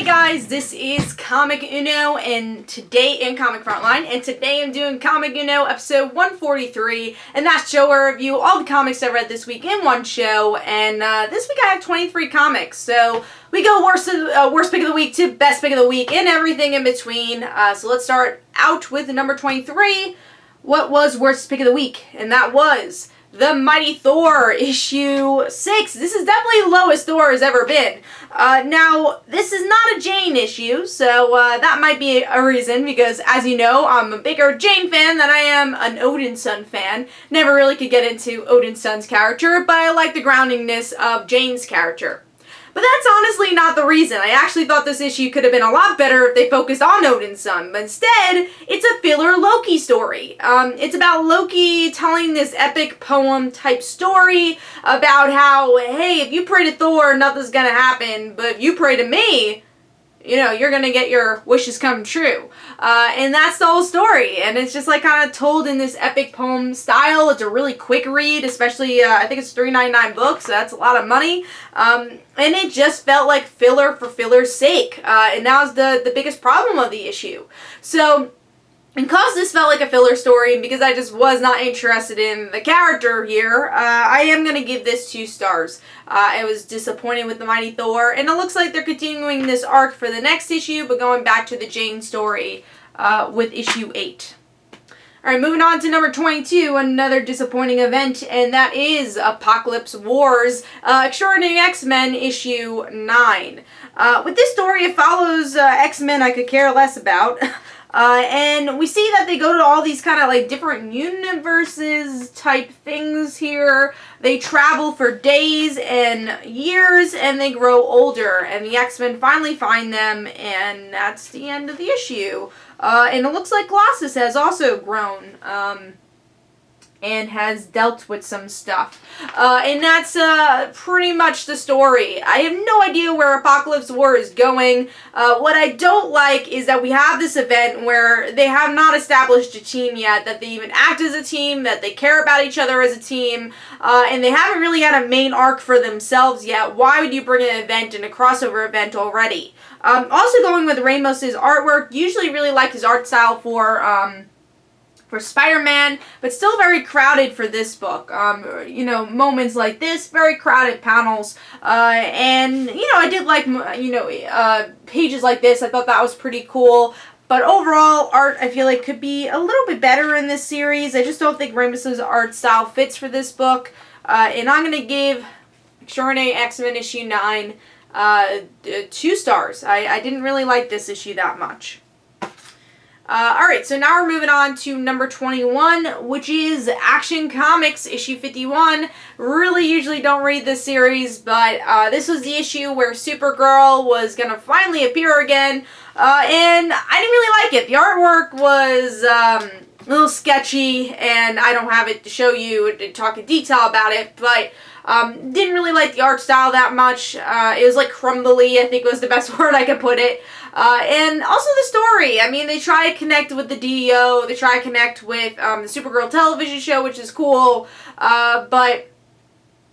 Hey guys, this is Comic Uno and today in Comic Frontline, and today I'm doing Comic Uno episode 143, and that's show where I review all the comics I read this week in one show. And this week I have 23 comics, so we go worst pick of the week to best pick of the week and everything in between. So let's start out with number 23. What was worst pick of the week? And that was the Mighty Thor, issue 6. This is definitely the lowest Thor has ever been. Now, this is not a Jane issue, so that might be a reason, because as you know, I'm a bigger Jane fan than I am an Odin's Son fan. Never really could get into Odin's Son's character, but I like the groundingness of Jane's character. But that's honestly not the reason. I actually thought this issue could have been a lot better if they focused on Odin's Son, but instead, it's a filler Loki story. It's about Loki telling this epic poem type story about how, hey, if you pray to Thor, nothing's gonna happen, but if you pray to me, you know, you're gonna get your wishes come true. And that's the whole story. And it's just like kind of told in this epic poem style. It's a really quick read, especially, I think it's $3.99 books, so that's a lot of money. And it just felt like filler for filler's sake. And that was the biggest problem of the issue. So, and because this felt like a filler story, and because I just was not interested in the character here, I am going to give this 2 stars. I was disappointed with the Mighty Thor, and it looks like they're continuing this arc for the next issue, but going back to the Jane story with issue 8. Alright, moving on to number 22, another disappointing event, and that is Apocalypse Wars, Extraordinary X-Men issue 9. With this story, it follows X-Men I could care less about. And we see that they go to all these kind of like different universes type things here. They travel for days and years, and they grow older, and the X-Men finally find them, and that's the end of the issue. And it looks like Colossus has also grown, and has dealt with some stuff. And that's pretty much the story. I have no idea where Apocalypse War is going. What I don't like is that we have this event where they have not established a team yet, that they even act as a team, that they care about each other as a team, and they haven't really had a main arc for themselves yet. Why would you bring an event and a crossover event already? Also going with Ramos' artwork, usually really like his art style for Spider-Man, but still very crowded for this book. You know, moments like this, very crowded panels, and, you know, I did like, you know, pages like this. I thought that was pretty cool, but overall, art, I feel like, could be a little bit better in this series. I just don't think Ramos' art style fits for this book, and I'm going to give Extraordinary X-Men issue 9 2 stars. I didn't really like this issue that much. Alright, so now we're moving on to number 21, which is Action Comics, issue 51. Really usually don't read this series, but this was the issue where Supergirl was going to finally appear again, and I didn't really like it. The artwork was a little sketchy, and I don't have it to show you to talk in detail about it, but didn't really like the art style that much. It was like crumbly, I think was the best word I could put it. And also the story. I mean, they try to connect with the DEO, they try to connect with the Supergirl television show, which is cool, but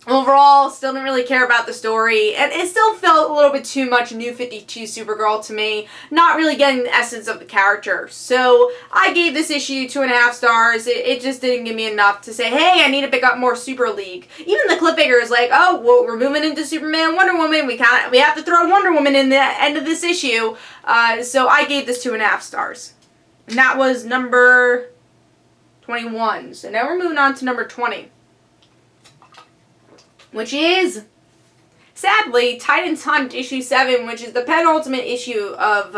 overall, still didn't really care about the story, and it still felt a little bit too much New 52 Supergirl to me, not really getting the essence of the character. So I gave this issue 2.5 stars. It just didn't give me enough to say, hey, I need to pick up more Super League. Even the cliffhanger is like, oh, well, we're moving into Superman, Wonder Woman, we have to throw Wonder Woman in the end of this issue. So I gave this 2.5 stars. And that was number 21. So now we're moving on to number 20. Which is, sadly, Titans Hunt issue 7, which is the penultimate issue of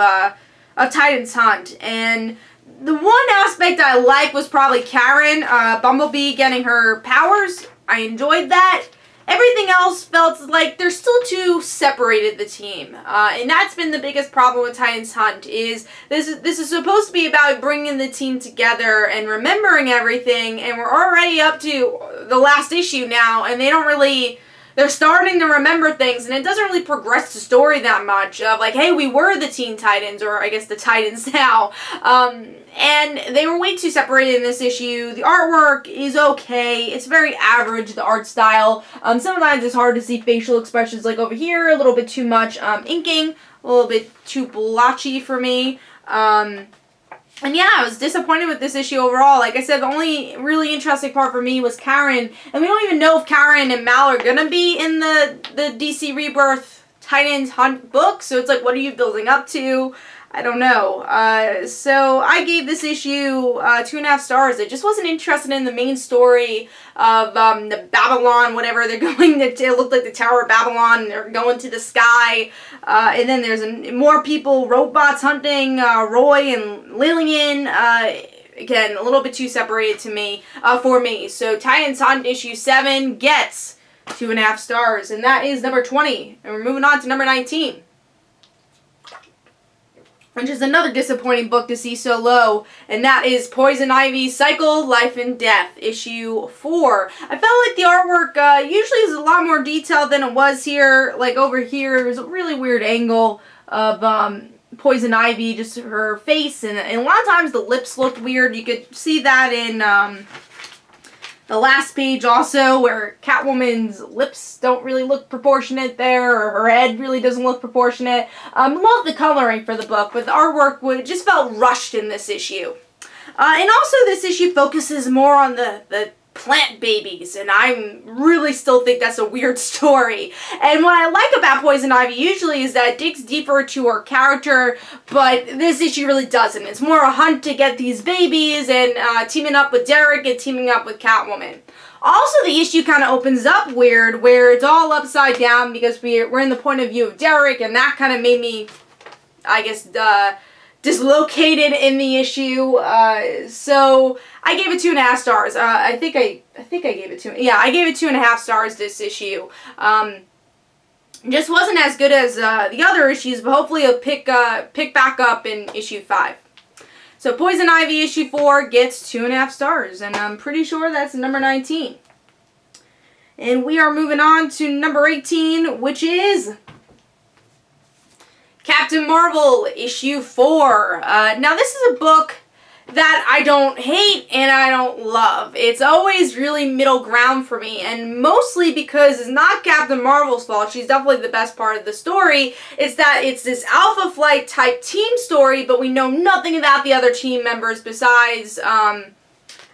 Titans Hunt. And the one aspect I liked was probably Karen, Bumblebee, getting her powers. I enjoyed that. Everything else felt like they're still too separated, the team. And that's been the biggest problem with Titans Hunt, is this is supposed to be about bringing the team together and remembering everything, and we're already up to the last issue now, and they don't really they're starting to remember things, and it doesn't really progress the story that much of like, hey, we were the Teen Titans, or I guess the Titans now, and they were way too separated in this issue. The artwork is okay. It's very average, the art style. Sometimes it's hard to see facial expressions, like over here, a little bit too much inking, a little bit too blotchy for me. And yeah, I was disappointed with this issue overall. Like I said, the only really interesting part for me was Karen. And we don't even know if Karen and Mal are going to be in the DC Rebirth Titans Hunt book. So it's like, what are you building up to? I don't know. So I gave this issue 2.5 stars. I just wasn't interested in the main story of the Babylon, whatever. They're going to, it looked like the Tower of Babylon. They're going to the sky. And then there's more people, robots hunting Roy and Lillian. Again, a little bit too separated to me, for me. So Titans Hunt issue 7 gets 2.5 stars. And that is number 20. And we're moving on to number 19. Which is another disappointing book to see so low, and that is Poison Ivy's Cycle, Life and Death, issue 4. I felt like the artwork usually is a lot more detailed than it was here. Like over here, there's a really weird angle of Poison Ivy, just her face, and a lot of times the lips looked weird. You could see that in the last page also, where Catwoman's lips don't really look proportionate there, or her head really doesn't look proportionate. Love the coloring for the book, but the artwork just felt rushed in this issue. And also this issue focuses more on the plant babies, and I really still think that's a weird story. And what I like about Poison Ivy usually is that it digs deeper to her character, but this issue really doesn't. It's more a hunt to get these babies, and teaming up with Derek and teaming up with Catwoman. Also, the issue kind of opens up weird, where it's all upside down because we're in the point of view of Derek, and that kind of made me, I guess, dislocated in the issue. So I gave it 2.5 stars. I think I gave it 2. Yeah, I gave it 2.5 stars this issue. Just wasn't as good as the other issues, but hopefully it'll pick back up in issue 5. So Poison Ivy issue 4 gets 2.5 stars, and I'm pretty sure that's number 19. And we are moving on to number 18, which is Captain Marvel issue 4. Now this is a book that I don't hate and I don't love. It's always really middle ground for me, and mostly because it's not Captain Marvel's fault. She's definitely the best part of the story. It's that it's this Alpha Flight type team story, but we know nothing about the other team members besides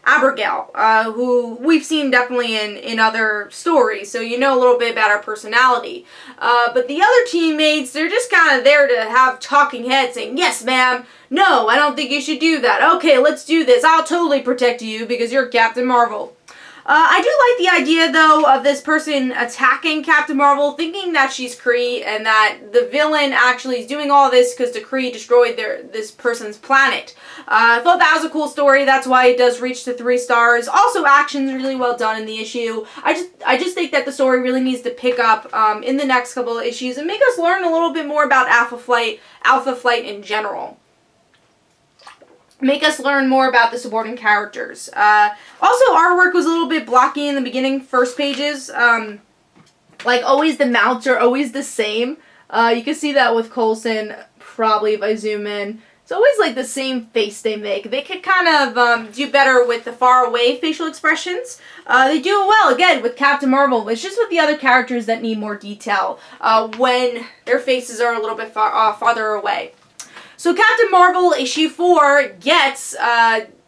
Abigail, who we've seen definitely in other stories, so you know a little bit about her personality. But the other teammates, they're just kind of there to have talking heads saying, yes, ma'am, no, I don't think you should do that. Okay, let's do this. I'll totally protect you because you're Captain Marvel. I do like the idea, though, of this person attacking Captain Marvel, thinking that she's Kree, and that the villain actually is doing all this because the Kree destroyed this person's planet. I thought that was a cool story. That's why it does reach to 3 stars. Also, action's really well done in the issue. I just think that the story really needs to pick up in the next couple of issues and make us learn a little bit more about Alpha Flight in general. Make us learn more about the supporting characters. Also, artwork was a little bit blocky in the beginning, first pages. Like, always the mounts are always the same. You can see that with Coulson, probably, if I zoom in. It's always, like, the same face they make. They could kind of do better with the far-away facial expressions. They do it well, again, with Captain Marvel. It's just with the other characters that need more detail when their faces are a little bit farther away. So Captain Marvel issue 4 gets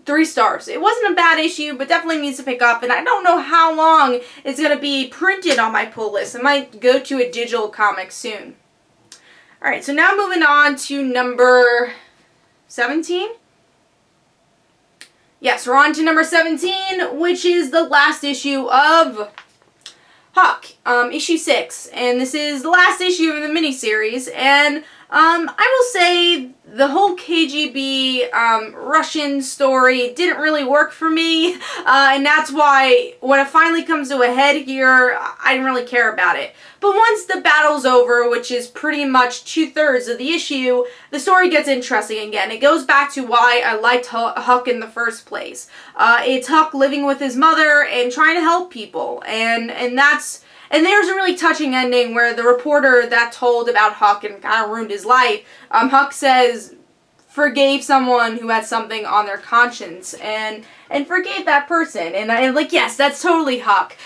3 stars. It wasn't a bad issue, but definitely needs to pick up, and I don't know how long it's going to be printed on my pull list. I might go to a digital comic soon. Alright, so now moving on to number 17. Yes, we're on to number 17, which is the last issue of Huck, issue 6. And this is the last issue of the miniseries, and I will say the whole KGB Russian story didn't really work for me, and that's why when it finally comes to a head here, I didn't really care about it. But once the battle's over, which is pretty much 2/3 of the issue, the story gets interesting again. It goes back to why I liked Huck in the first place. It's Huck living with his mother and trying to help people, and that's And there's a really touching ending where the reporter that told about Huck and kind of ruined his life, Huck says, forgave someone who had something on their conscience and forgave that person. And I'm like, yes, that's totally Huck.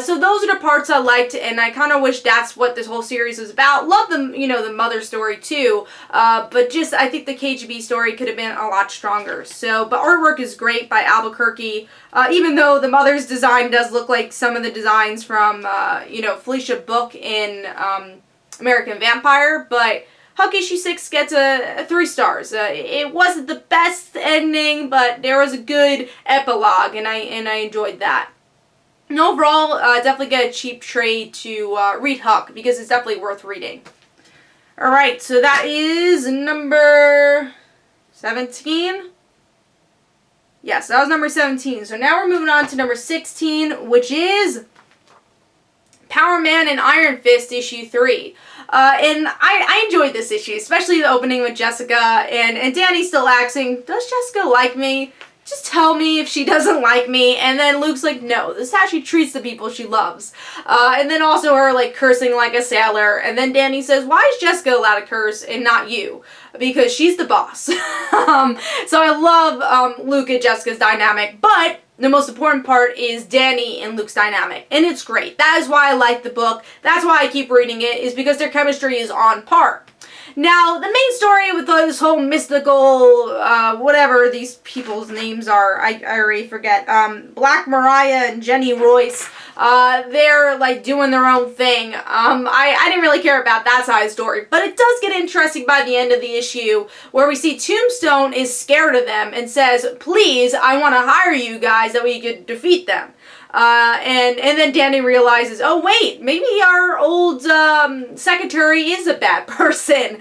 So those are the parts I liked, and I kind of wish that's what this whole series was about. Love the, the mother story too, but just I think the KGB story could have been a lot stronger. So, but artwork is great by Albuquerque, even though the mother's design does look like some of the designs from, Felicia Book in American Vampire, but Huck issue 6 gets a 3 stars. It wasn't the best ending, but there was a good epilogue, and I enjoyed that. And overall, definitely get a cheap trade to read Huck, because it's definitely worth reading. Alright, so that is number 17. Yes, that was number 17. So now we're moving on to number 16, which is Power Man and Iron Fist issue 3. And I enjoyed this issue, especially the opening with Jessica, and Danny still asking, does Jessica like me? Just tell me if she doesn't like me. And then Luke's like, no, this is how she treats the people she loves. And then also her, like, cursing like a sailor. And then Danny says, why is Jessica allowed to curse and not you? Because she's the boss. So I love Luke and Jessica's dynamic, but the most important part is Danny and Luke's dynamic, and it's great. That is why I like the book. That's why I keep reading it, is because their chemistry is on par. Now, the main story with this whole mystical, whatever these people's names are, I already forget, Black Mariah and Jenny Royce, they're, like, doing their own thing. I didn't really care about that side of the story, but it does get interesting by the end of the issue, where we see Tombstone is scared of them and says, please, I want to hire you guys that we could defeat them. And then Danny realizes, oh wait, maybe our old secretary is a bad person.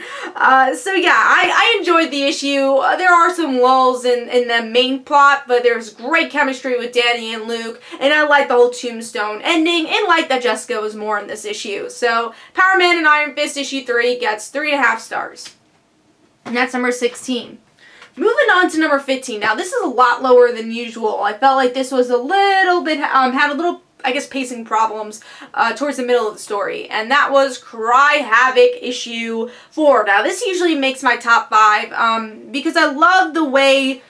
So yeah, I enjoyed the issue. There are some lulls in the main plot, but there's great chemistry with Danny and Luke, and I like the whole Tombstone ending, and like that Jessica was more in this issue. So Power Man and Iron Fist issue 3 gets 3.5 stars. And that's number 16. Moving on to number 15. Now, this is a lot lower than usual. I felt like this was a little bit, had a little, I guess, pacing problems towards the middle of the story. And that was Cry Havoc issue 4. Now, this usually makes my top 5 because I love the way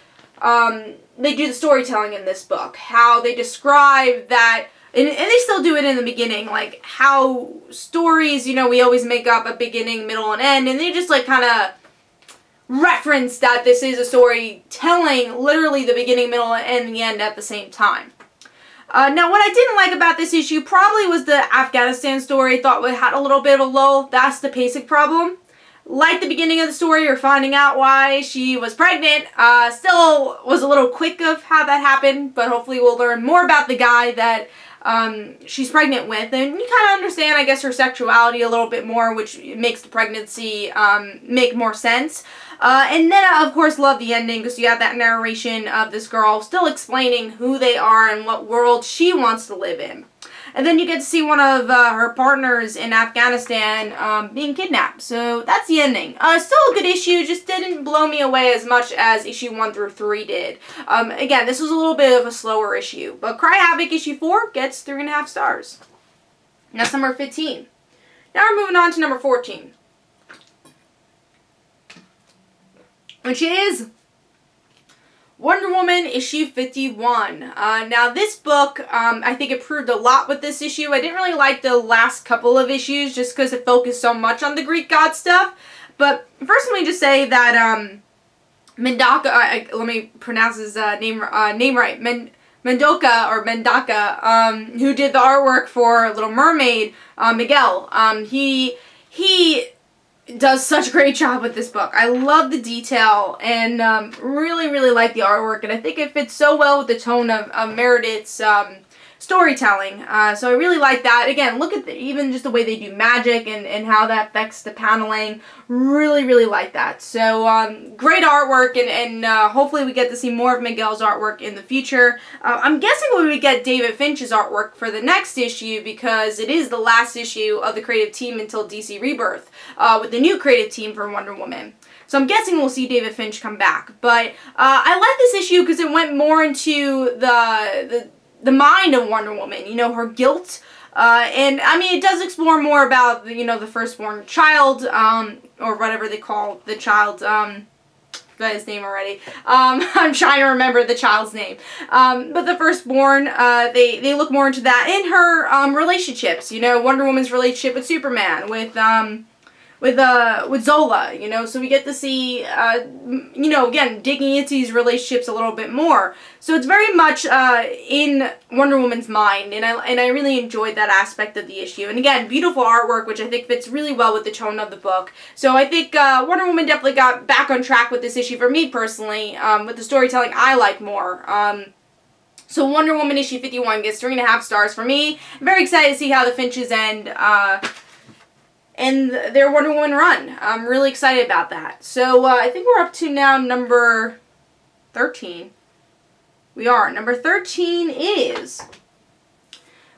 they do the storytelling in this book. How they describe that, and they still do it in the beginning, like how stories, we always make up a beginning, middle, and end. And they just, like, kind of reference that this is a story telling literally the beginning, middle, and the end at the same time. Now, what I didn't like about this issue probably was the Afghanistan story. I thought it had a little bit of a lull. That's the pacing problem. Like the beginning of the story, or finding out why she was pregnant, still was a little quick of how that happened, but hopefully we'll learn more about the guy that she's pregnant with, and you kind of understand, I guess, her sexuality a little bit more, which makes the pregnancy make more sense. And then I, of course, love the ending, because you have that narration of this girl still explaining who they are and what world she wants to live in. And then you get to see one of her partners in Afghanistan being kidnapped. So that's the ending. Still a good issue, just didn't blow me away as much as issue 1 through 3 did. Again, this was a little bit of a slower issue. But Cry Havoc issue 4 gets 3.5 stars. And that's number 15. Now we're moving on to number 14. Which is Wonder Woman issue 51. Now this book, I think improved a lot with this issue. I didn't really like the last couple of issues just because it focused so much on the Greek god stuff. But first let me just say that Mendaka, let me pronounce his name right, Mendaka, who did the artwork for Little Mermaid, Miguel, he does such a great job with this book. I love the detail and really, really like the artwork, and I think it fits so well with the tone of Meredith's storytelling. So I really like that. Again, look at even just the way they do magic and how that affects the paneling. Really, really like that. So great artwork, and hopefully we get to see more of Miguel's artwork in the future. I'm guessing we would get David Finch's artwork for the next issue, because it is the last issue of the creative team until DC Rebirth, with the new creative team for Wonder Woman. So I'm guessing we'll see David Finch come back. But I like this issue because it went more into the mind of Wonder Woman, her guilt And I mean, it does explore more about, the firstborn child, or whatever they call the child, got his name already. I'm trying to remember the child's name. But the firstborn, they look more into that in her relationships. Wonder Woman's relationship with Superman, with Zola, so we get to see, again, digging into these relationships a little bit more. So it's very much in Wonder Woman's mind, and I really enjoyed that aspect of the issue. And again, beautiful artwork, which I think fits really well with the tone of the book. So I think Wonder Woman definitely got back on track with this issue for me personally, with the storytelling I like more. So Wonder Woman issue 51 gets 3.5 stars for me. I'm very excited to see how the Finches end, and their Wonder Woman run. I'm really excited about that. So I think we're up to now number 13. We are. Number 13 is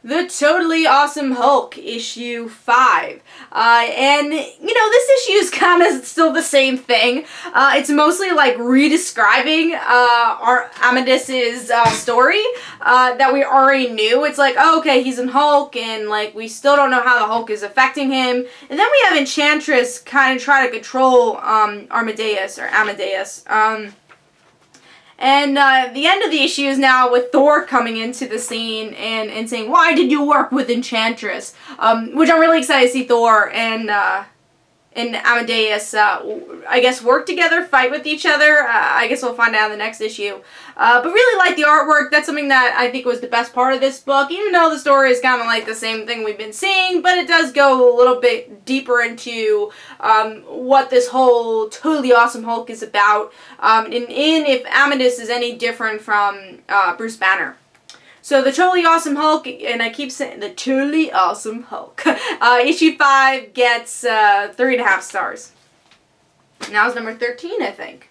The Totally Awesome Hulk, issue 5. And, this issue is kind of still the same thing. It's mostly like redescribing our Amadeus's story that we already knew. It's like, oh, okay, he's in Hulk, and like we still don't know how the Hulk is affecting him. And then we have Enchantress kind of try to control Amadeus. And the end of the issue is now with Thor coming into the scene and saying, why did you work with Enchantress? Which I'm really excited to see Thor and Amadeus, I guess, work together, fight with each other. I guess we'll find out in the next issue. But really like the artwork. That's something that I think was the best part of this book, even though the story is kind of like the same thing we've been seeing, but it does go a little bit deeper into what this whole Totally Awesome Hulk is about, and if Amadeus is any different from Bruce Banner. So the Totally Awesome Hulk, and I keep saying the Totally Awesome Hulk, issue 5 gets 3.5 stars. Now it's number 13, I think.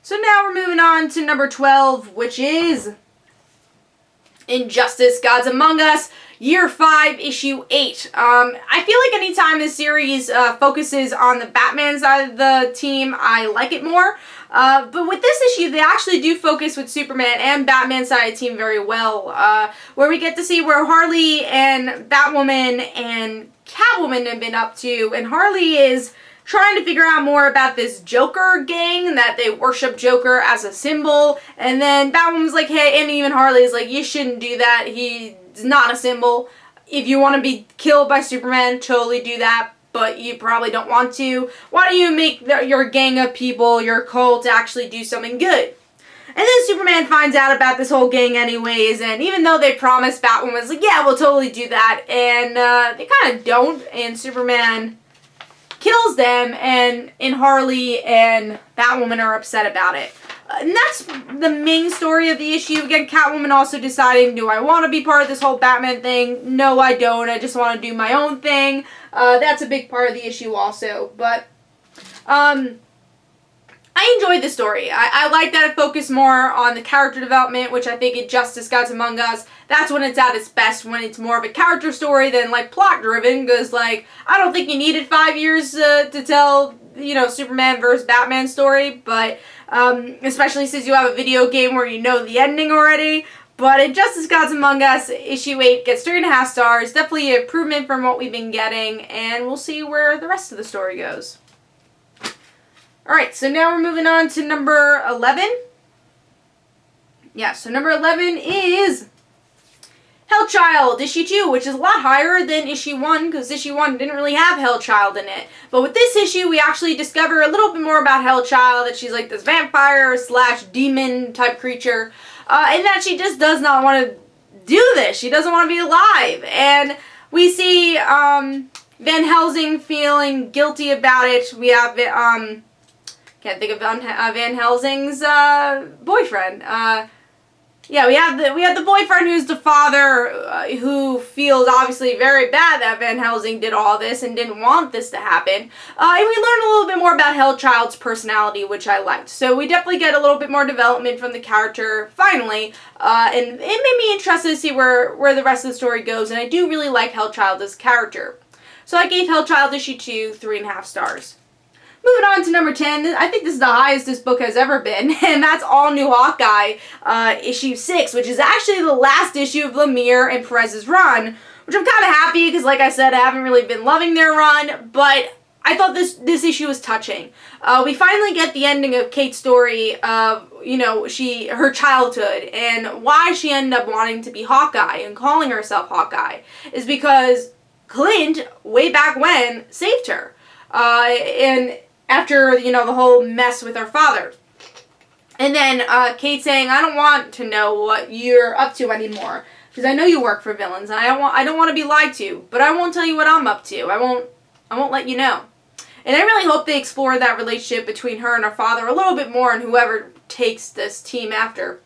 So now we're moving on to number 12, which is Injustice: Gods Among Us, Year 5, Issue 8. I feel like anytime this series focuses on the Batman side of the team, I like it more. But with this issue, they actually do focus with Superman and Batman side of the team very well, where we get to see where Harley and Batwoman and Catwoman have been up to, and Harley is trying to figure out more about this Joker gang, that they worship Joker as a symbol, and then Batwoman's like, hey, and even Harley's like, you shouldn't do that, he's not a symbol. If you want to be killed by Superman, totally do that, but you probably don't want to. Why don't you make your gang of people, your cult, actually do something good? And then Superman finds out about this whole gang anyways, and even though they promised, Batwoman's like, yeah, we'll totally do that, and they kind of don't, and Superman kills them, and Harley and Batwoman are upset about it. And that's the main story of the issue. Again, Catwoman also deciding, do I want to be part of this whole Batman thing? No, I don't. I just want to do my own thing. That's a big part of the issue also. But I enjoyed the story. I like that it focused more on the character development, which I think Injustice: Gods Among Us, that's when it's at its best, when it's more of a character story than like plot driven, because like I don't think you needed 5 years to tell, Superman versus Batman story, but especially since you have a video game where you know the ending already. But Injustice: Gods Among Us issue 8 gets 3.5 stars, definitely an improvement from what we've been getting, and we'll see where the rest of the story goes. Alright, so now we're moving on to number 11. Yeah, so number 11 is Hellchild, issue 2, which is a lot higher than issue 1, because issue 1 didn't really have Hellchild in it. But with this issue, we actually discover a little bit more about Hellchild, that she's like this vampire / demon type creature, and that she just does not want to do this. She doesn't want to be alive. And we see Van Helsing feeling guilty about it. We have can't think of Van Helsing's boyfriend. Yeah, we have the boyfriend who's the father, who feels obviously very bad that Van Helsing did all this and didn't want this to happen. And we learn a little bit more about Hellchild's personality, which I liked. So we definitely get a little bit more development from the character, finally. And it made me interested to see where the rest of the story goes. And I do really like Hellchild as a character. So I gave Hellchild issue 2 3.5 stars. Moving on to number 10, I think this is the highest this book has ever been, and that's All New Hawkeye, issue 6, which is actually the last issue of Lemire and Perez's run, which I'm kind of happy because, like I said, I haven't really been loving their run, but I thought this issue was touching. We finally get the ending of Kate's story of, her childhood, and why she ended up wanting to be Hawkeye and calling herself Hawkeye is because Clint, way back when, saved her. And after, the whole mess with her father. And then Kate saying, I don't want to know what you're up to anymore, because I know you work for villains, and I don't want to be lied to, but I won't tell you what I'm up to. I won't let you know. And I really hope they explore that relationship between her and her father a little bit more, and whoever takes this team after.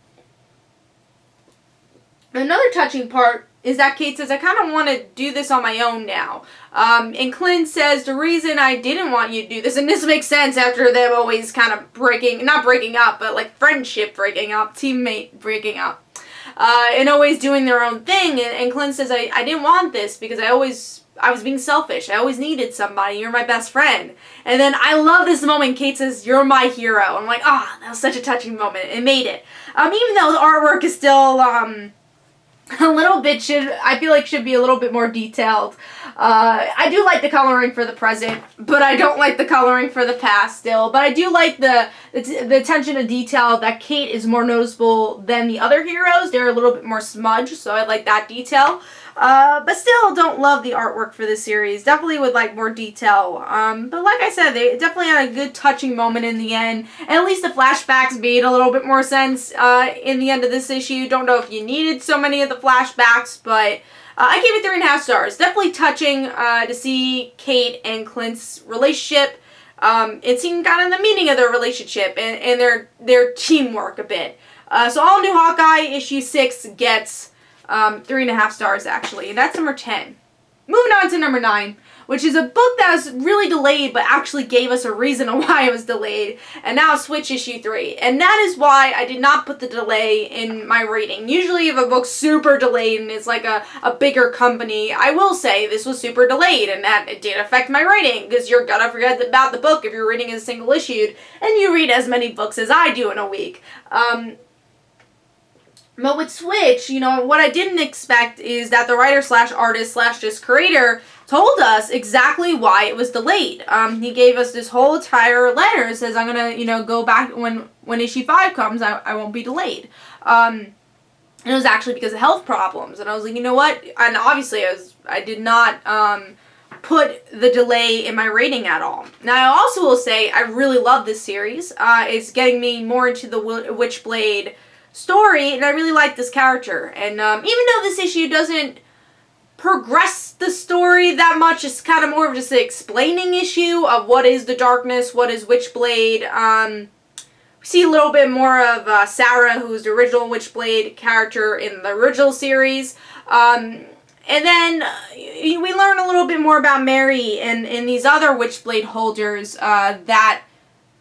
Another touching part is that Kate says, I kind of want to do this on my own now. And Clint says, the reason I didn't want you to do this, and this makes sense after them always kind of not breaking up, but like friendship breaking up, teammate breaking up, and always doing their own thing. And Clint says, I didn't want this because I was being selfish. I always needed somebody. You're my best friend. And then I love this moment. Kate says, you're my hero. I'm like, that was such a touching moment. It made it. Even though the artwork is still, a little bit should be a little bit more detailed. I do like the coloring for the present, but I don't like the coloring for the past still. But I do like the attention to detail that Kate is more noticeable than the other heroes. They're a little bit more smudged, so I like that detail. But still don't love the artwork for this series. Definitely would like more detail. But like I said, they definitely had a good touching moment in the end. And at least the flashbacks made a little bit more sense in the end of this issue. Don't know if you needed so many of the flashbacks, but I gave it 3.5 stars. Definitely touching to see Kate and Clint's relationship. And seeing kind of the meaning of their relationship and their teamwork a bit. So All New Hawkeye issue 6 gets 3.5 stars actually, and that's number 10. Moving on to number 9, which is a book that was really delayed but actually gave us a reason on why it was delayed, and now Switch issue 3. And that is why I did not put the delay in my rating. Usually if a book's super delayed and it's like a bigger company, I will say this was super delayed, and that it did affect my rating, because you're gonna forget about the book if you're reading it single issued, and you read as many books as I do in a week. But with Switch, what I didn't expect is that the writer/artist/just creator told us exactly why it was delayed. He gave us this whole entire letter. It says, I'm going to, go back when issue 5 comes, I won't be delayed. And it was actually because of health problems. And I was like, you know what? And obviously I did not put the delay in my rating at all. Now, I also will say I really love this series. It's getting me more into the Witchblade story, and I really like this character. And even though this issue doesn't progress the story that much, it's kind of more of just an explaining issue of what is the darkness, what is Witchblade. We see a little bit more of Sarah, who's the original Witchblade character in the original series. And then we learn a little bit more about Mary and these other Witchblade holders that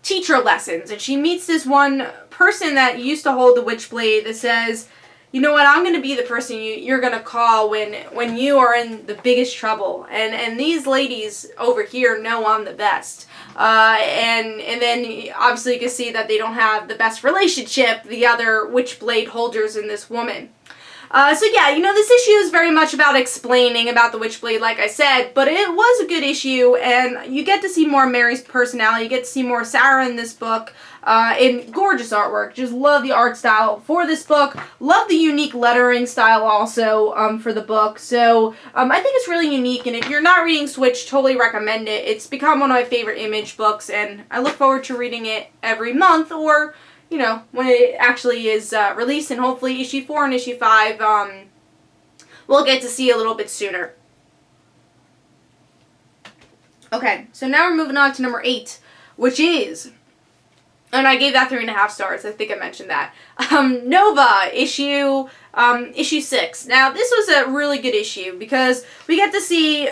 teach her lessons. And she meets this one person that used to hold the Witchblade that says, you know what, I'm going to be the person you're going to call when you are in the biggest trouble. And these ladies over here know I'm the best. And then obviously you can see that they don't have the best relationship, the other Witchblade holders and this woman. So yeah, this issue is very much about explaining about the Witchblade, like I said, but it was a good issue, and you get to see more of Mary's personality, you get to see more of Sarah in this book, in gorgeous artwork. Just love the art style for this book, love the unique lettering style also for the book, so I think it's really unique, and if you're not reading Switch, totally recommend it. It's become one of my favorite Image books, and I look forward to reading it every month, or when it actually is released, and hopefully issue 4 and issue 5 we'll get to see a little bit sooner. Okay, so now we're moving on to number 8, which is, and I gave that 3.5 stars, I think I mentioned that, Nova, issue 6. Now, this was a really good issue, because we get to see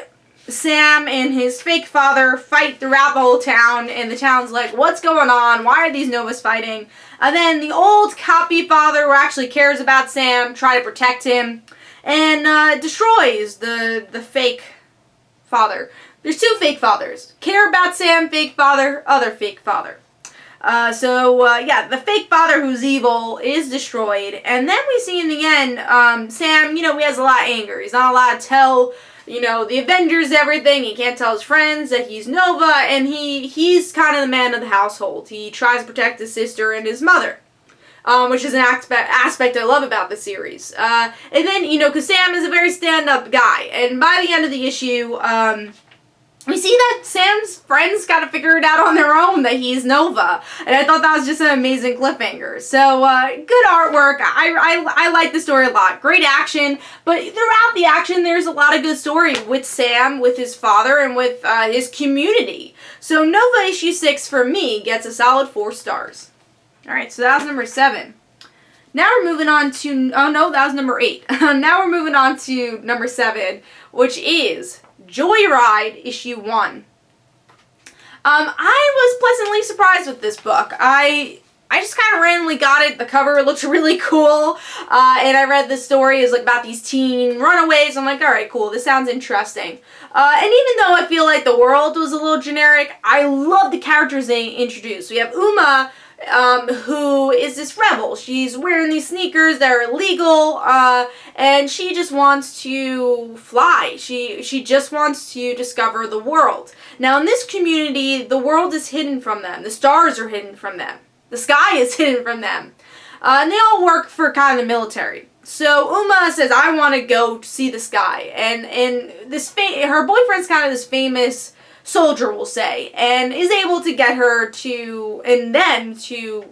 Sam and his fake father fight throughout the whole town, and the town's like, what's going on? Why are these Novas fighting? And then the old copy father, who actually cares about Sam, try to protect him, and destroys the fake father. there's two fake fathers. Care about Sam, fake father, other fake father. Yeah, the fake father who's evil is destroyed, and then we see in the end, Sam, he has a lot of anger. He's not allowed to tell, the Avengers everything. He can't tell his friends that he's Nova, and he's kind of the man of the household. He tries to protect his sister and his mother, which is an aspect I love about the series. And then, because Sam is a very stand-up guy, and by the end of the issue, we see that Sam's friends got to figure it out on their own that he's Nova, and I thought that was just an amazing cliffhanger. So, good artwork. I like the story a lot. Great action, but throughout the action, there's a lot of good story with Sam, with his father, and with his community. So, Nova issue 6 for me gets a solid 4 stars. Alright, so that was number 7. Now we're moving on to, oh no, that was number 8. Now we're moving on to number 7, which is Joyride, issue 1. I was pleasantly surprised with this book. I just kind of randomly got it. The cover looked really cool, and I read the story is about these teen runaways. I'm like, all right, cool. This sounds interesting. And even though I feel like the world was a little generic, I love the characters they introduced. We have Uma, who is this rebel. She's wearing these sneakers that are illegal, and she just wants to fly. She just wants to discover the world. Now, in this community, the world is hidden from them. The stars are hidden from them. The sky is hidden from them. And they all work for kind of the military. So Uma says, I want to go see the sky. And her boyfriend's kind of this famous soldier, we'll say, and is able to get her to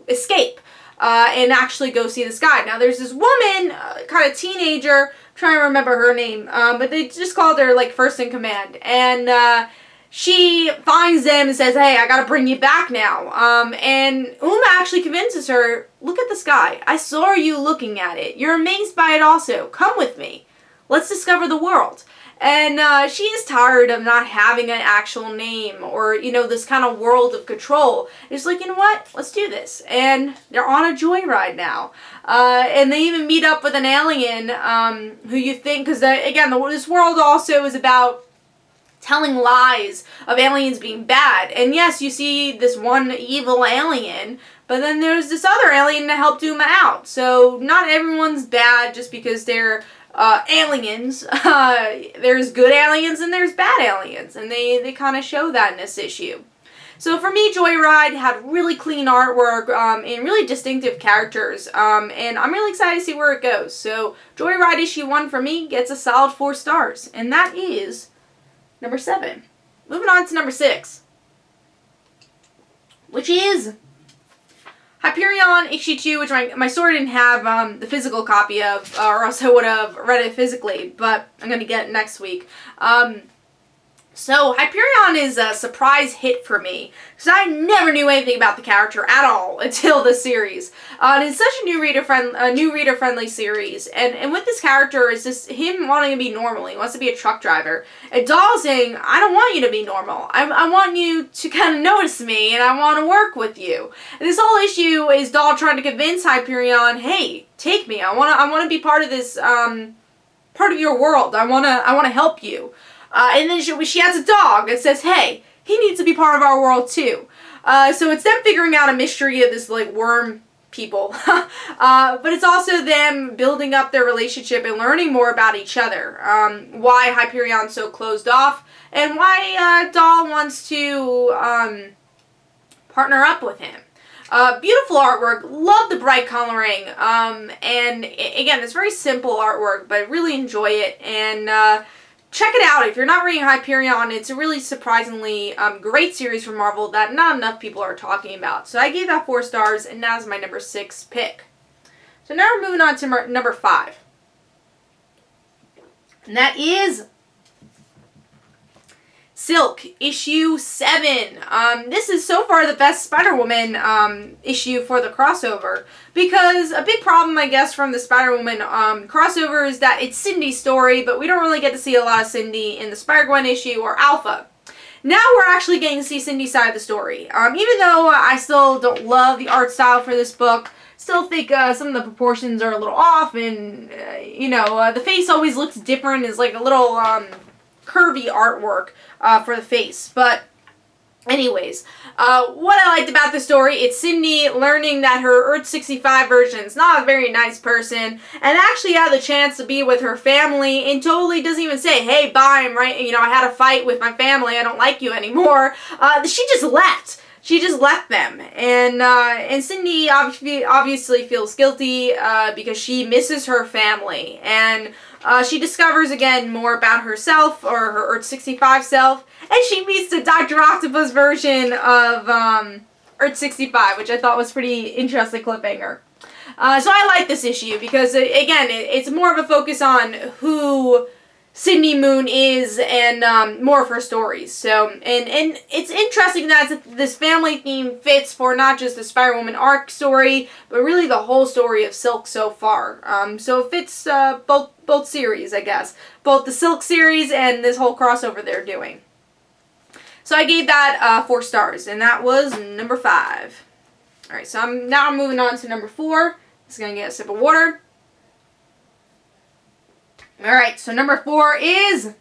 escape and actually go see the sky. Now there's this woman, kind of teenager, I'm trying to remember her name, but they just called her first in command, and she finds them and says, hey, I gotta bring you back now. And Uma actually convinces her, look at the sky. I saw you looking at it. You're amazed by it also. Come with me. Let's discover the world. And she is tired of not having an actual name or, this kind of world of control. It's like, you know what? Let's do this. And they're on a joyride now. And they even meet up with an alien who you think, because again, this world also is about telling lies of aliens being bad. And yes, you see this one evil alien, but then there's this other alien to help Uma out. So not everyone's bad just because they're aliens. There's good aliens and there's bad aliens, and they kind of show that in this issue. So for me, Joyride had really clean artwork and really distinctive characters, and I'm really excited to see where it goes. So Joyride issue 1 for me gets a solid 4 stars, and that is number 7. Moving on to number 6, which is Hyperion issue 2, which my store didn't have the physical copy of, or else I would have read it physically, but I'm going to get it next week. So Hyperion is a surprise hit for me, because I never knew anything about the character at all until this series. And it's such a new reader-friendly series, and with this character, it's just him wanting to be normal. He wants to be a truck driver. And Doll saying, I don't want you to be normal. I want you to kind of notice me, and I want to work with you. And this whole issue is Doll trying to convince Hyperion, hey, take me. I want to be part of this, part of your world. I want to help you. And then she has a dog that says, hey, he needs to be part of our world too. So it's them figuring out a mystery of this worm people. But it's also them building up their relationship and learning more about each other. Why Hyperion's so closed off, and why Doll wants to partner up with him. Beautiful artwork, love the bright coloring, and again, it's very simple artwork, but I really enjoy it, and check it out if you're not reading Hyperion. It's a really surprisingly great series from Marvel that not enough people are talking about. So I gave that 4 stars, and that's my number 6 pick. So now we're moving on to number 5. And that is Silk, issue 7. This is so far the best Spider-Woman issue for the crossover, because a big problem, I guess, from the Spider-Woman crossover is that it's Cindy's story, but we don't really get to see a lot of Cindy in the Spider-Gwen issue or Alpha. Now we're actually getting to see Cindy's side of the story. Even though I still don't love the art style for this book, still think some of the proportions are a little off, and, the face always looks different, is a little curvy artwork for the face. But anyways, what I liked about the story, it's Cindy learning that her Earth 65 version is not a very nice person, and actually had the chance to be with her family, and totally doesn't even say, hey, bye, I had a fight with my family, I don't like you anymore. She just left. She just left them, and Cindy obviously feels guilty because she misses her family, and she discovers again more about herself, or her Earth 65 self, and she meets the Dr. Octopus version of Earth 65, which I thought was pretty interesting cliffhanger. So I like this issue because again, it's more of a focus on who Cindy Moon is, and more of her stories. So, and it's interesting that this family theme fits for not just the Spider-Woman arc story, but really the whole story of Silk so far. So it fits both series, I guess. Both the Silk series and this whole crossover they're doing. So I gave that 4 stars, and that was number 5. Alright, so I'm moving on to number 4. Just gonna get a sip of water. Alright, so number 4 is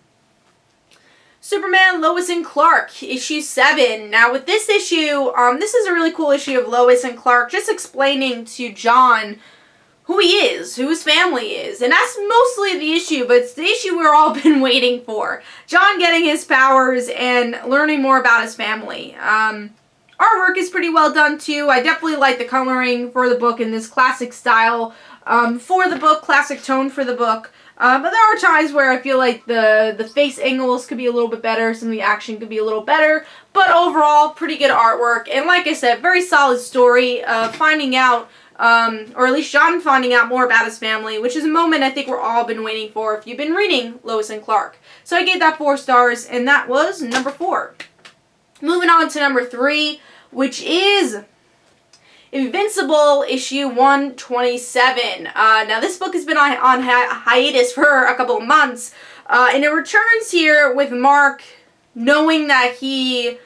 Superman, Lois and Clark, issue 7. Now with this issue, this is a really cool issue of Lois and Clark just explaining to John who he is, who his family is. And that's mostly the issue, but it's the issue we've all been waiting for. John getting his powers and learning more about his family. Artwork is pretty well done too. I definitely like the coloring for the book in this classic style for the book, classic tone for the book. But there are times where I feel like the face angles could be a little bit better, some of the action could be a little better, but overall, pretty good artwork, and like I said, very solid story of finding out, or at least John finding out more about his family, which is a moment I think we're all been waiting for if you've been reading Lois and Clark. So I gave that 4 stars, and that was number 4. Moving on to number 3, which is Invincible, issue 127. Now, this book has been on hiatus for a couple of months, and it returns here with Mark knowing that he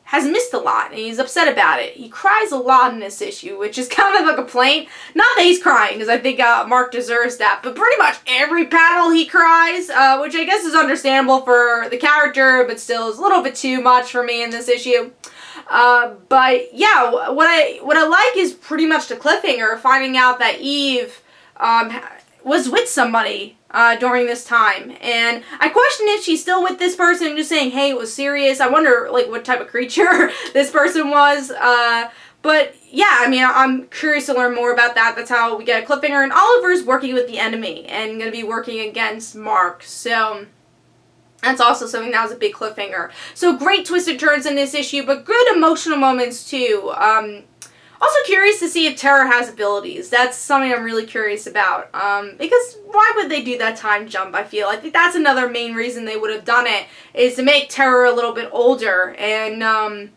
has missed a lot, and he's upset about it. He cries a lot in this issue, which is kind of a complaint. Not that he's crying, because I think Mark deserves that, but pretty much every panel he cries, which I guess is understandable for the character, but still is a little bit too much for me in this issue. But yeah, what I like is pretty much the cliffhanger, finding out that Eve was with somebody during this time, and I question if she's still with this person, just saying, hey, it was serious. I wonder like what type of creature this person was. But yeah, I mean, I'm curious to learn more about that. That's how we get a cliffhanger, and Oliver's working with the enemy and going to be working against Mark, so that's also something that was a big cliffhanger. So great twisted turns in this issue, but good emotional moments too. Also curious to see if Terra has abilities. That's something I'm really curious about. Because why would they do that time jump, I feel? I think that's another main reason they would have done it, is to make Terra a little bit older and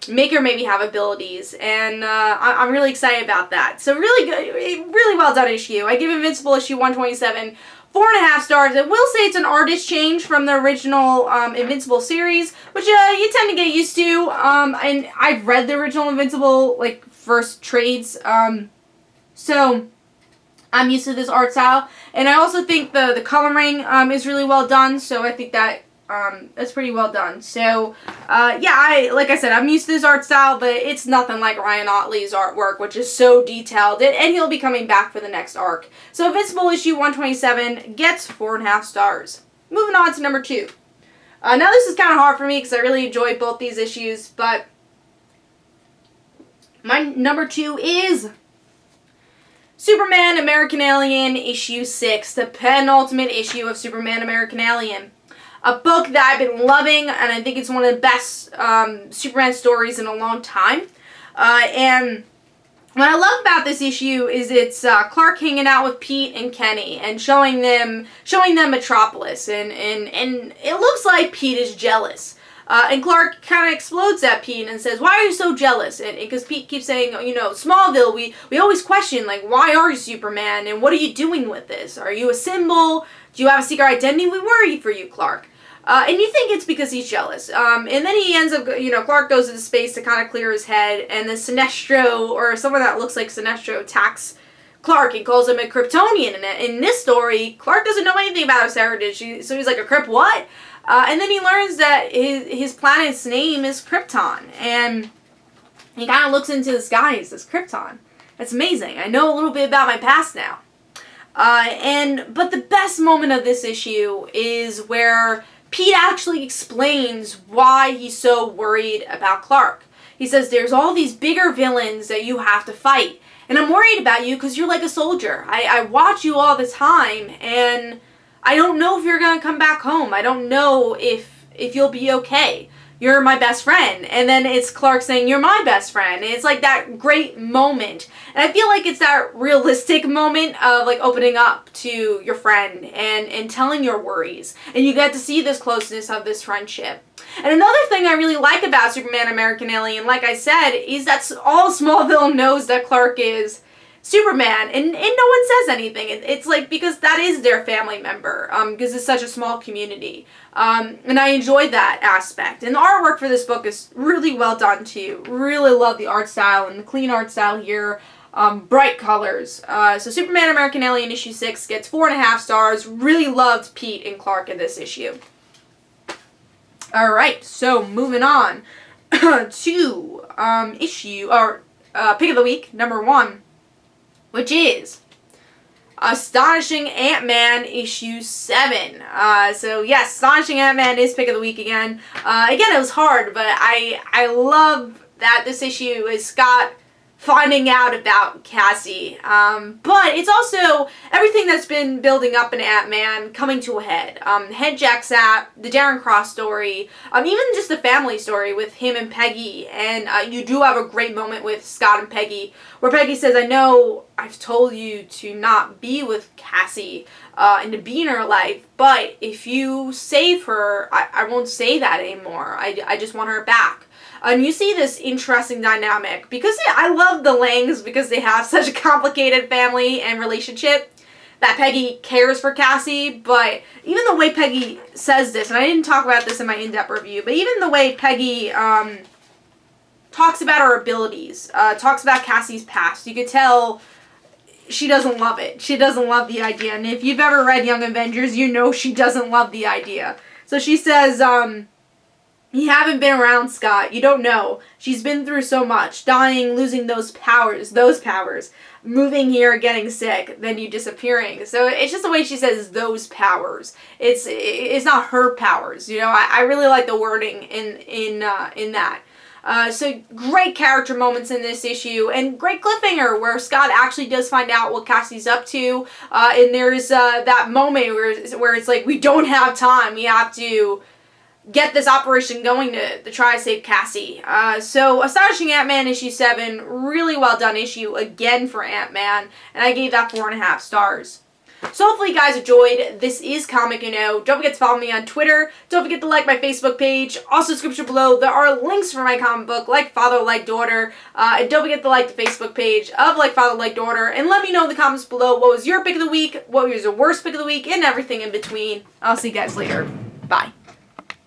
make her maybe have abilities. And I'm really excited about that. So really good, really well done issue. I give Invincible issue 127 4.5 stars. I will say it's an artist change from the original Invincible series, which you tend to get used to. And I've read the original Invincible, like, first trades, so I'm used to this art style. And I also think the coloring is really well done, so I think that that's pretty well done. So, yeah, like I said, I'm used to this art style, but it's nothing like Ryan Ottley's artwork, which is so detailed, and he'll be coming back for the next arc. So, Invincible issue 127 gets 4.5 stars. Moving on to number 2. Now, this is kind of hard for me because I really enjoyed both these issues, but my number 2 is Superman American Alien issue 6, the penultimate issue of Superman American Alien. A book that I've been loving, and I think it's one of the best Superman stories in a long time. And what I love about this issue is it's Clark hanging out with Pete and Kenny and showing them Metropolis, and it looks like Pete is jealous. And Clark kind of explodes at Pete and says, why are you so jealous? And because Pete keeps saying, you know, Smallville, we always question, like, why are you Superman? And what are you doing with this? Are you a symbol? Do you have a secret identity? We worry for you, Clark. And you think it's because he's jealous. And then he ends up, you know, Clark goes into space to kind of clear his head, and then Sinestro, or someone that looks like Sinestro, attacks Clark and calls him a Kryptonian. And in this story, Clark doesn't know anything about his heritage, so he's like, a Kryp what? And then he learns that his planet's name is Krypton. And he kind of looks into the sky and says, Krypton. That's amazing. I know a little bit about my past now. But the best moment of this issue is where Pete actually explains why he's so worried about Clark. He says, there's all these bigger villains that you have to fight. And I'm worried about you because you're like a soldier. I watch you all the time, and I don't know if you're going to come back home. I don't know if you'll be okay. You're my best friend. And then it's Clark saying, you're my best friend. And it's like that great moment. And I feel like it's that realistic moment of like opening up to your friend and telling your worries. And you get to see this closeness of this friendship. And another thing I really like about Superman American Alien, like I said, is that all Smallville knows that Clark is Superman, and no one says anything. It's like, because that is their family member, because it's such a small community. And I enjoyed that aspect. And the artwork for this book is really well done too. Really love the art style and the clean art style here. Bright colors. So Superman American Alien issue 6 gets 4.5 stars. Really loved Pete and Clark in this issue. Alright, so moving on to pick of the week, number 1. Which is Astonishing Ant Man issue 7. So yes, Astonishing Ant Man is pick of the week again. Again, it was hard, but I love that this issue is Scott finding out about Cassie. But it's also everything that's been building up in Ant-Man coming to a head. Head Jack Sapp, the Darren Cross story, even just the family story with him and Peggy. And you do have a great moment with Scott and Peggy where Peggy says, I know I've told you to not be with Cassie and to be in her life, but if you save her, I won't say that anymore. I just want her back. And you see this interesting dynamic because I love the Langs because they have such a complicated family and relationship that Peggy cares for Cassie, but even the way Peggy says this, and I didn't talk about this in my in-depth review, but even the way Peggy talks about her abilities, talks about Cassie's past, you could tell she doesn't love it. She doesn't love the idea. And if you've ever read Young Avengers, you know she doesn't love the idea. So she says, you haven't been around, Scott. You don't know. She's been through so much. Dying, losing those powers. Moving here, getting sick, then you disappearing. So it's just the way she says those powers. It's not her powers. You know, I really like the wording in that. So great character moments in this issue, and great cliffhanger where Scott actually does find out what Cassie's up to. And there's that moment where it's like, we don't have time. We have to get this operation going to try to save Cassie. So Astonishing Ant-Man issue 7, really well done issue again for Ant-Man, and I gave that 4.5 stars. So hopefully you guys enjoyed. This is Comic Uno. Don't forget to follow me on Twitter. Don't forget to like my Facebook page. Also, description below, there are links for my comic book, Like Father, Like Daughter. And don't forget to like the Facebook page of Like Father, Like Daughter. And let me know in the comments below what was your pick of the week, what was your worst pick of the week, and everything in between. I'll see you guys later. Bye.